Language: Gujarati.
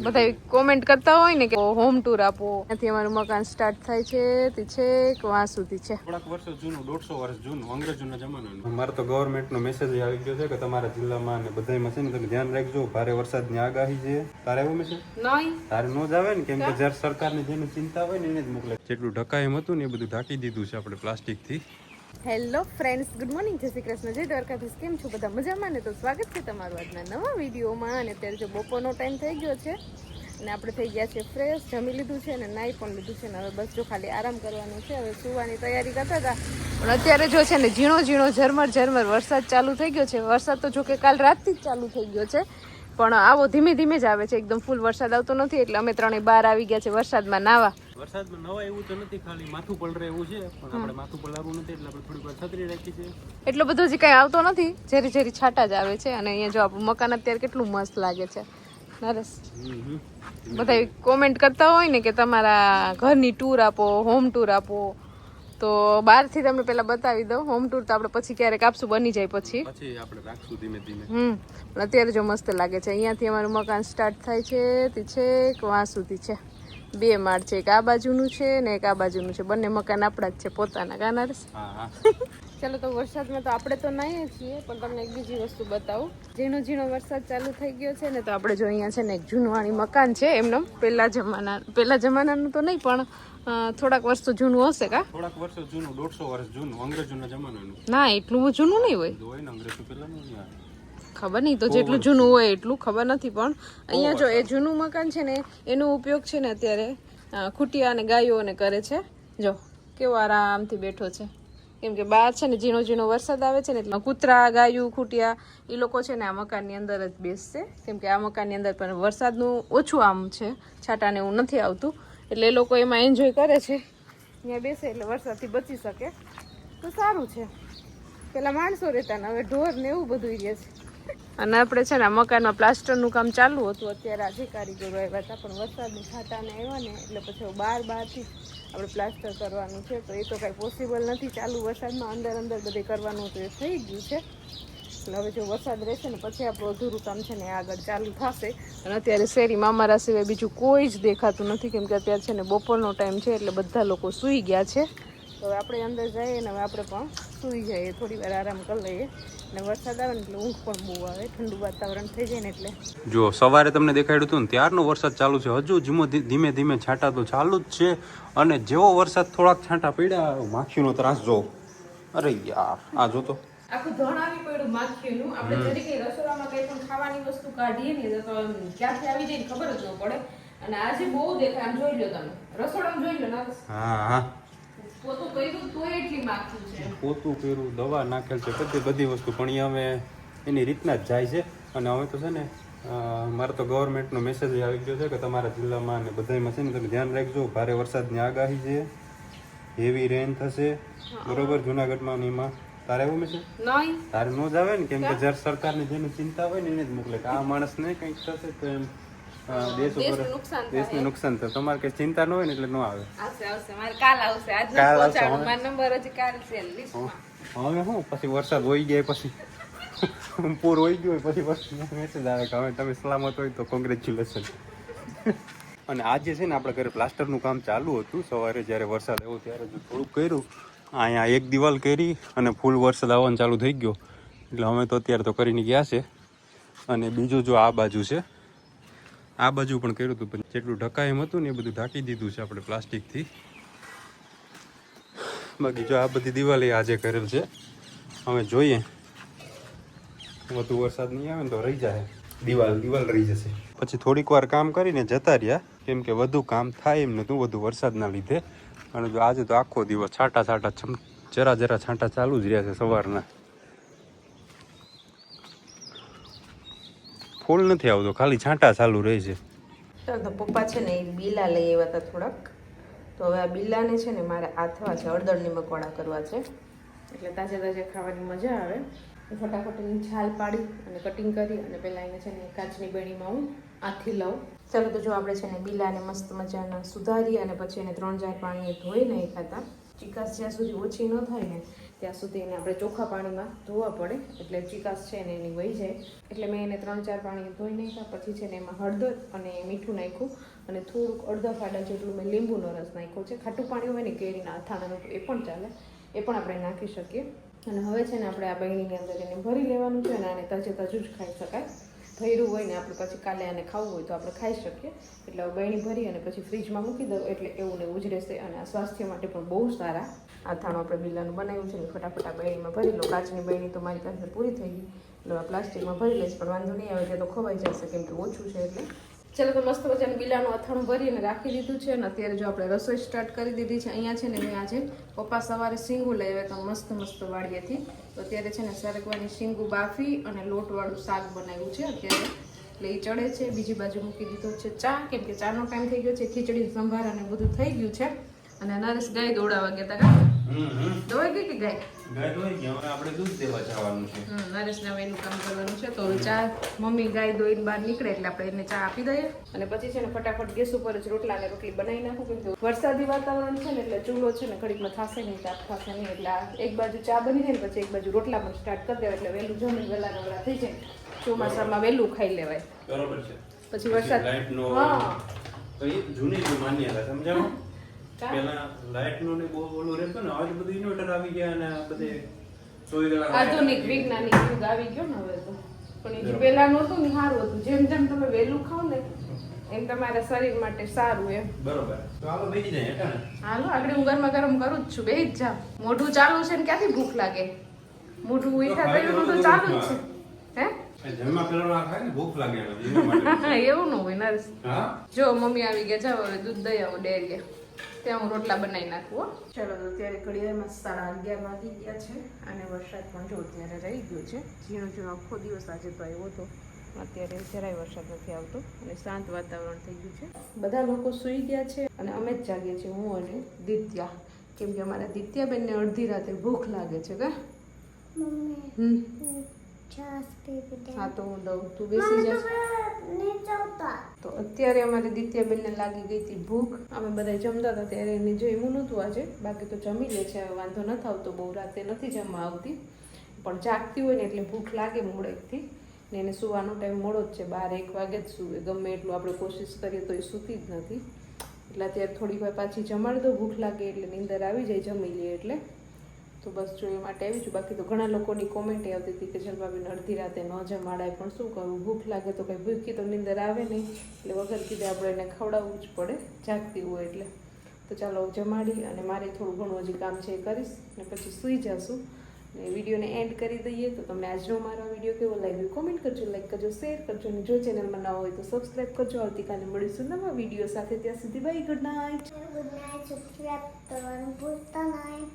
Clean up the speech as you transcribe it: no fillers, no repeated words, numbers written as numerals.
બધા કોમેન્ટ કરતા હોય ને કે હોમ ટૂર આપો, ત્યાંથી અમારું મકાન સ્ટાર્ટ થાય છે તે છેક વાં સુધી છે. થોડાક વર્ષો જૂનું, 150 વર્ષ જૂનું, અંગ્રેજોના જમાનાનું. અમારે તો ગવર્મેન્ટનો મેસેજ આવી ગયો છે કે તમારા જિલ્લામાં અને બધામાં છે ને તમે ધ્યાન રાખજો, ભારે વરસાદની આગાહી છે. તારે એવું મેસેજ નહીં? તારે નો જ આવે ને, કેમ કે જ્યારે સરકારની જેને ચિંતા હોય ને એને જ મોકલે. જેટલું ઢકાય એમ હતું ને એ બધું ઢાંકી દીધું છે આપણે પ્લાસ્ટિકથી. હેલો ફ્રેન્ડ્સ, ગુડ મોર્નિંગ, જય શ્રી કૃષ્ણ, જય દ્વારકાધીશ. કેમ છો બધા? મજામાં ને? તો સ્વાગત છે તમારું આજના નવા વિડીયોમાં. અને અત્યારે જો બપોરનો ટાઈમ થઈ ગયો છે અને આપણે થઈ ગયા છે ફ્રેશ, જમી લીધું છે અને નાઈ પણ લીધું છે ને હવે બસ જો ખાલી આરામ કરવાનો છે. હવે સુવાની તૈયારી કરતા હતા પણ અત્યારે જો છે ને ઝીણો ઝીણો ઝરમર વરસાદ ચાલુ થઈ ગયો છે. વરસાદ તો જો કે કાલ રાતથી જ ચાલુ થઈ ગયો છે પણ આવો ધીમે ધીમે જ આવે છે, એકદમ ફૂલ વરસાદ આવતો નથી. એટલે અમે ત્રણેય બહાર આવી ગયા છે વરસાદમાં નાવા. વરસાદમાં નવા એવું તો નથી, ખાલી માથું પલરે એવું છે, પણ આપણે માથું પલરવું નથી એટલે આપણે થોડીક વાર છત્રી રાખી છે. એટલો બધો હજી કઈ આવતો નથી, ઝેરી ઝેરી છાંટા જ આવે છે. અને અહીંયા જો આપણું મકાન અત્યારે કેટલું મસ્ત લાગે છે. નરેશ, બધા કોમેન્ટ કરતા હોય ને કે તમારા ઘરની ટૂર આપો, હોમ ટૂર આપો, તો બહારથી તમને પેલા બતાવી દઉં. હોમ ટૂર તો આપણે પછી ક્યારેક આપશું, બની જાય પછી આપણે રાખશું ધીમે ધીમે. પણ અત્યારે જો મસ્ત લાગે છે. અહીંયાથી અમારું મકાન સ્ટાર્ટ થાય છે તે છેક વાં સુધી છે. 2 માળ છે, એક આ બાજુનું છે ને એક આ બાજુનું છે. બંને મકાન આપણા જ છે, પોતાના. ગાના ચાલો તો વરસાદમાં તો આપણે તો નાહીએ છીએ, પણ તમને એક બીજી વસ્તુ બતાવું. ઝીણો ઝીણો વરસાદ ચાલુ થઈ ગયો છે ને, તો આપણે જો અહીંયા છે ને એક જૂનવાણી મકાન છે એમનો, પહેલા જમાનાનું તો નહીં પણ થોડાક વર્ષ તો જૂનું હશે. કા થોડાક વર્ષો જૂનું, 150 વર્ષ જૂનું, અંગ્રેજોના જમાનાનું. ના, એટલું જૂનું નહીં હોય ને, અંગ્રેજો પહેલાનું ખબર નહીં, તો જેટલું જૂનું હોય એટલું ખબર નથી. પણ અહીંયા જો એ જૂનું મકાન છે ને એનો ઉપયોગ છે ને અત્યારે ખૂટિયા અને ગાયોને કરે છે. જો કેવો આરામથી બેઠો છે, કેમ કે બહાર છે ને ઝીણો ઝીણો વરસાદ આવે છે ને એટલે કૂતરા, ગાયું, ખૂટિયા એ લોકો છે ને આ મકાનની અંદર જ બેસશે, કેમ કે આ મકાનની અંદર પણ વરસાદનું ઓછું આમ છે, છાંટાને એવું નથી આવતું, એટલે એ લોકો એમાં એન્જોય કરે છે. અહીંયા બેસે એટલે વરસાદથી બચી શકે તો સારું છે. પેલા માણસો રહેતા ને હવે ઢોર ને એવું બધું રહે છે. અને આપણે છે ને આ મકાનમાં પ્લાસ્ટરનું કામ ચાલુ હતું, અત્યારે આજે કારીગરો આવ્યા હતા, પણ વરસાદની છાંટાને આવ્યા ને એટલે પછી બહારથી આપણે પ્લાસ્ટર કરવાનું છે. તો એ તો કાંઈ પોસિબલ નથી ચાલુ વરસાદમાં, અંદર બધે કરવાનું તો એ થઈ ગયું છે. એટલે હવે જો વરસાદ રહેશે ને પછી આપણું અધૂરું કામ છે ને આગળ ચાલુ થશે. અને અત્યારે શેરીમાં અમારા સિવાય બીજું કોઈ જ દેખાતું નથી, કેમ કે અત્યારે છે ને બપોરનો ટાઈમ છે એટલે બધા લોકો સૂઈ ગયા છે. તો હવે આપણે અંદર જઈએ ને હવે આપણે પણ સૂઈ જઈએ, થોડી વાર આરામ કરી લઈએ. અને વરસાદ આવે ને એટલે ઊંઘ પણ બહુ આવે, ઠંડુ વાતાવરણ થઈ જાય ને એટલે. જો સવારે તમને દેખાડ્યું હતું ને ત્યારનો વરસાદ ચાલુ છે, હજુ ધીમે ધીમે છાંટા તો ચાલુ જ છે. અને જેવો વરસાદ થોડાક છાંટા પડ્યા, માખીનો ત્રાસ જો. અરે યાર, આ જો તો આખું ધણાવી પડ્યું માખીનું. આપણે જરી કે રસોડામાં કઈ પણ ખાવાની વસ્તુ કાઢીએ ને તો ક્યાંથી આવી જાય ખબર જ ન પડે. અને આજે બહુ દેખાય, આમ જોઈ લો તમે, રસોડામાં જોઈ લો ને. હા, પોતું કર્યું તોય એટલી માખી છે. પોતું કર્યું, દવા નાખેલ છે, બધી વસ્તુ, પણ એ હવે એની રીતના જ જાય છે. અને હવે તો છે ને મારે તો ગવર્મેન્ટનો મેસેજ આવી ગયો છે કે તમારા જિલ્લામાં અને બધામાં છે ને તમે ધ્યાન રાખજો, ભારે વરસાદની આગાહી છે, હેવી રેન થશે, બરોબર, જુનાગઢમાં. એમાં તારે એવું મેસેજ નહીં? તારે નો જ આવે ને, કેમ કે જ્યારે સરકારની જેને ચિંતા હોય ને એને જ મોકલે કે આ માણસને કંઈક થશે તો એમ દેશને નુકસાન થાય. તમારે કઈ ચિંતા ન હોય ને એટલે ન આવે. હવે શું પછી વરસાદ હોઈ ગયા પછી પૂર હોઈ ગયો પછી મેસેજ આવે કે હવે તમે સલામત હોય તો કોંગ્રેચ્યુલેશન. અને આજે છે ને આપણે ઘરે પ્લાસ્ટરનું કામ ચાલુ હતું. સવારે જ્યારે વરસાદ આવ્યો ત્યારે થોડુંક કર્યું, અહીંયા એક દિવાલ કરી અને ફૂલ વરસાદ આવવાનું ચાલુ થઈ ગયો એટલે અમે તો અત્યારે તો કરીને ગયા છે. અને બીજું જો આ બાજુ છે, આ બાજુ પણ કર્યું હતું, પણ જેટલું ઢકાય એમ હતું ને એ બધું ઢાંકી દીધું છે આપણે પ્લાસ્ટિકથી. બાકી જો આ બધી દિવાલ આજે કરેલ છે. હવે જોઈએ, વધુ વરસાદ નહીં આવે ને તો રહી જાય, દિવાલ રહી જશે. પછી થોડીક વાર કામ કરીને જતા રહ્યા, કેમ કે વધુ કામ થાય એમ નતું વધુ વરસાદના લીધે. અને જો આજે તો આખો દિવસ છાંટા જરા છાંટા ચાલુ જ રહ્યા છે સવારના. ફૂલ નથી આવતો, ખાલી છાંટા ચાલુ રહે છે. ચાલો તો પપ્પા છે ને એ બીલા લઈ આવ્યા હતા થોડાક, તો હવે આ બીલાને છે ને મારે આથવા છે, હળદરની મકોડા કરવા છે, એટલે તાજે ખાવાની મજા આવે. ફટાફટ એની છાલ પાડી અને કટિંગ કરી અને પહેલાં એને છે ને કાચની બેણીમાં હું આથી લઉં. ચાલો તો જો આપણે છે ને બીલાને મસ્ત મજાના સુધારી અને પછી એને 3-4 પાણીએ ધોઈ નાખ્યા હતા. ચીકાશ જ્યાં સુધી ઓછી ન થાય ને ત્યાં સુધી એને આપણે ચોખ્ખા પાણીમાં ધોવા પડે એટલે ચીકાશ છે ને એની વહી જાય. એટલે મેં એને 3-4 પાણી ધોઈ નાખ્યા. પછી છે ને એમાં હળદર અને મીઠું નાખ્યું અને થોડુંક અડધા ફાડા જેટલું મેં લીંબુનો રસ નાખ્યો છે. ખાટું પાણી હોય ને કેરીના અથાણાનું એ પણ ચાલે, એ પણ આપણે નાખી શકીએ. અને હવે છે ને આપણે આ બરણીની અંદર એને ભરી લેવાનું છે અને આને તજે તજું જ ખાઈ શકાય. ભર્યું હોય ને આપણે પછી કાલે આને ખાવું હોય તો આપણે ખાઈ શકીએ. એટલે હવે બરણી ભરી અને પછી ફ્રીજમાં મૂકી દઉં એટલે એવું ને એવું જ રહેશે. અને આ સ્વાસ્થ્ય માટે પણ બહુ સારા અથાણું આપણે બિલાનું બનાવ્યું છે ને ફટાફટ આ બરણીમાં ભરી લો. કાચની બરણી તો મારી પાસે પૂરી થઈ ગઈ એટલે આ પ્લાસ્ટિકમાં ભરી લઈશ, પણ વાંધો નહીં આવે, તે તો ખવાઈ જશે કેમ કે ઓછું છે એટલે. ચાલો તો મસ્ત મજાનું બિલાનું અથાણું ભરીને રાખી દીધું છે અને અત્યારે જો આપણે રસોઈ સ્ટાર્ટ કરી દીધી છે. અહીંયા છે ને મેં આજે પપ્પા સવારે શીંગું લઈ આવ્યા હતા મસ્ત મસ્ત વાડીએથી, તો અત્યારે છે ને સરગવાની શીંગું બાફી અને લોટવાળું શાક બનાવ્યું છે અત્યારે. એટલે એ ચડે છે. બીજી બાજુ મૂકી દીધો છે ચા, કેમ કે ચાનો ટાઈમ થઈ ગયો છે. ખીચડી સંભાર અને બધું થઈ ગયું છે. અને નરેશ ગાય દોડાવા ગયા હતા. દોવાઈ ગઈ કે ગાય દોઈ ગઈ. હવે આપણે દૂધ દેવા જવાનું છે. નરેશને હવે એનું કામ કરવાનું છે. તો ચા મમ્મી ગાય દોઈને બહાર નીકળે એટલે આપણે એને ચા આપી દઈએ અને પછી છે ને ફટાફટ ગેસ ઉપર જ રોટલા અને રોટલી બનાવી નાખું. કેમ કે વરસાદી વાતાવરણ છે ને એટલે ચૂલો છે ને ઘડીકમાં થશે નહીં, તાપ થશે નહીં. એટલે એક બાજુ ચા બની જાય ને પછી એક બાજુ રોટલા પણ સ્ટાર્ટ કરી દેવાય એટલે વહેલું જમીન વહેલા નવરા થઈ જાય. ચોમાસામાં વહેલું ખાઈ લેવાય. બરોબર છે. પછી વરસાદ હા તો એ જૂની માન્યતા સમજાવો. પેલા લાઈટ નો ને બહુ ઓલું રહેતું ને, હવે બધું ઇન્વર્ટર આવી ગયા અને બધે આધુનિક વૈજ્ઞાનિક યુગ આવી ગયો ને હવે તો. પણ એ પેલા નહોતું ને સારું હતું. જેમ જેમ તમે વહેલું ખાવ ને એમ તમારા શરીર માટે સારું એમ. બરોબર. તો હાલો બેસી જાય હેઠા ને. હાલો આગળ હું ગરમા ગરમ કરું જ છું. બેસી જ જા. મોઢું ચાલુ છે ને ક્યાંથી ભૂખ લાગે? મોઢું ઉઠા થયું મોઢું ચાલુ જ છે. હે જમવા પેલા ખાય ને ભૂખ લાગે એવું ન હોય નરેશ. જો મમ્મી આવી ગયા, જાવ હવે દૂધ દઈ આવો ડેરીએ, ત્યાં હું રોટલા બનાવી નાખું. ચાલો તો અત્યારે ઘડિયાળમાં 11:30 વાગી ગયા છે અને વરસાદ પણ જો અત્યારે રહી ગયો છે. ઝીણો ઝીણો આખો દિવસ આજે તો આવ્યો હતો, અત્યારે જરાય વરસાદ નથી આવતો અને શાંત વાતાવરણ થઈ ગયું છે. બધા લોકો સૂઈ ગયા છે અને અમે જ જાગીએ છીએ, હું અને દિત્યા. કેમ કે અમારા દિત્યાબેનને અડધી રાતે ભૂખ લાગે છે. કે હા તો હું દઉં, તું બેસી જા. તો અત્યારે અમારી દિત્યાબેનને લાગી ગઈ હતી ભૂખ. અમે બધા જમતા હતા ત્યારે એને જમ્યું નહોતું આજે, બાકી તો જમી લે છે. હવે વાંધો નથી આવતો, બહુ રાતે નથી જમવા આવતી, પણ જાગતી હોય ને એટલે ભૂખ લાગે મોડેકથી. ને એને સૂવાનો ટાઈમ મોડો જ છે, 12-1 વાગે જ સૂવે. ગમે એટલું આપણે કોશિશ કરીએ તો એ સૂતી જ નથી. એટલે અત્યારે થોડીક વાર પાછી જમાડી દો, ભૂખ લાગે એટલે નીંદર આવી જાય જમી લે એટલે. તો બસ જો એ માટે આવી છું. બાકી તો ઘણા લોકોની કોમેન્ટ આવતી હતી કે જલભાબેન અડધી રાતે ન જમાડાય, પણ શું કરવું, ભૂખ લાગે તો કંઈ ભૂખી તો નીંદર આવે નહીં, એટલે વગર કીધે આપણે એને ખવડાવવું જ પડે જાગતી હોય એટલે. તો ચાલો જમાડી અને મારે થોડું ઘણું હજી કામ છે એ કરીશ અને પછી સૂઈ જશું. ને વિડીયોને એન્ડ કરી દઈએ. તો તમને આજનો મારો વિડીયો કેવો લાગ્યો કોમેન્ટ કરજો, લાઈક કરજો, શેર કરજો અને જો ચેનલમાં નવા હોય તો સબસ્ક્રાઈબ કરજો. આવતીકાલે મળીશું નવા વિડીયો સાથે. ત્યાં સુધી બાય, ગુડ નાઇટ. સબસ્ક્રાઇબ કરવાનું ભૂલતા નહીં.